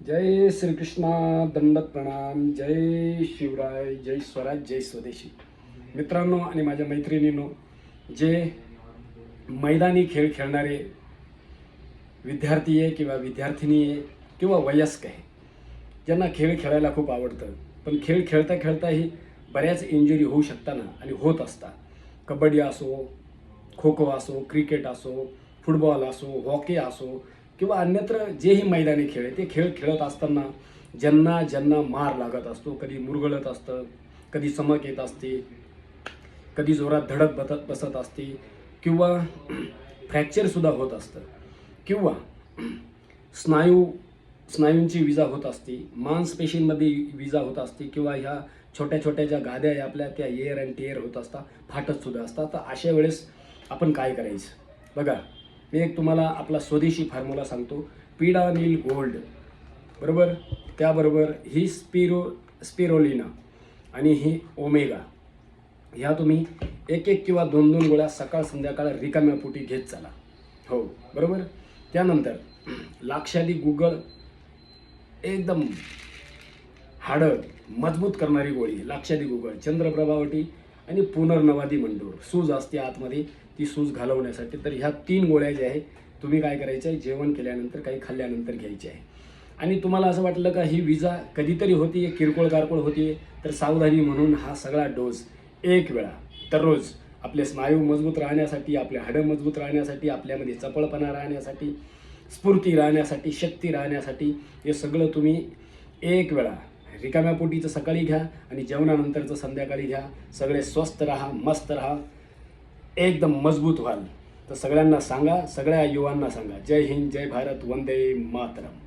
जय श्रीकृष्णा, दंडक प्रणाम, जय शिवराय, जय स्वराज, जय स्वदेशी. मित्रांनो आणि माझ्या मैत्रिणींनो, जे मैदानी खेळ खेळणारे विद्यार्थी आहे किंवा विद्यार्थिनी आहे किंवा वयस्क आहे, ज्यांना खेळ खेळायला खूप आवडतं, पण खेळ खेळता खेळताही बऱ्याच इंजुरी होऊ शकताना आणि होत असतात. कबड्डी असो, खो खो असो, क्रिकेट असो, फुटबॉल असो, हॉकी असो किंवा अन्यत्र जेही मैदानी खेळ आहे, ते खेळ खेळत असताना ज्यांना ज्यांना मार लागत असतो, कधी मुरगळत असतं, कधी चमक येत असते, कधी जोरात धडक बसत असते किंवा फ्रॅक्चरसुद्धा होत असतं किंवा स्नायूंची विजा होत असते, मांसपेशींमध्ये विजा होत असते किंवा ह्या छोट्या छोट्या ज्या गाद्या आहे आपल्या, त्या एअर अँड टेअर होत असतात, फाटतसुद्धा असतात. तर अशा वेळेस आपण काय करायचं बघा. मी एक तुम्हाला आपला स्वदेशी फॉर्म्युला सांगतो. पिडा नील गोल्ड बरोबर, त्याबरोबर ही स्पिरोलिना आणि ही ओमेगा, ह्या तुम्ही एक एक किंवा दोन दोन गोळ्या सकाळ संध्याकाळ रिकाम्या पोटी घेत चला. हो बरोबर. त्यानंतर लाक्षादी गुगळ, एकदम हाडं मजबूत करणारी गोळी लाक्षादी गुगळ, चंद्रप्रभावटी आणि पुनर्नवादी मंडूळ. सूज असते आतमध्ये, ती सूज घालवण्यासाठी. तर ह्या 3 गोळ्या ज्या आहे तुम्ही काय करायचं आहे, जेवण केल्यानंतर काही खाल्ल्यानंतर घ्यायची आहे. आणि तुम्हाला असं वाटलं का ही विजा कधीतरी होती, किरकोळ कारकोळ होती, तर सावधानी म्हणून हा सगळा डोस एक वेळा दररोज आपले स्नायू मजबूत राहण्यासाठी, आपले हाडं मजबूत राहण्यासाठी, आपल्यामध्ये चपळपणा राहण्यासाठी, स्फूर्ती राहण्यासाठी, शक्ती राहण्यासाठी, हे सगळं तुम्ही एक वेळा रिकाम्या पोटीचं सकाळी घ्या आणि जेवणानंतरचं संध्याकाळी घ्या. सगळे स्वस्थ राहा, मस्त राहा, एकदम मजबूत व्हाल. तर सगळ्यांना सांगा, सगळ्या युवांना सांगा. जय हिंद, जय भारत, वंदे मातरम.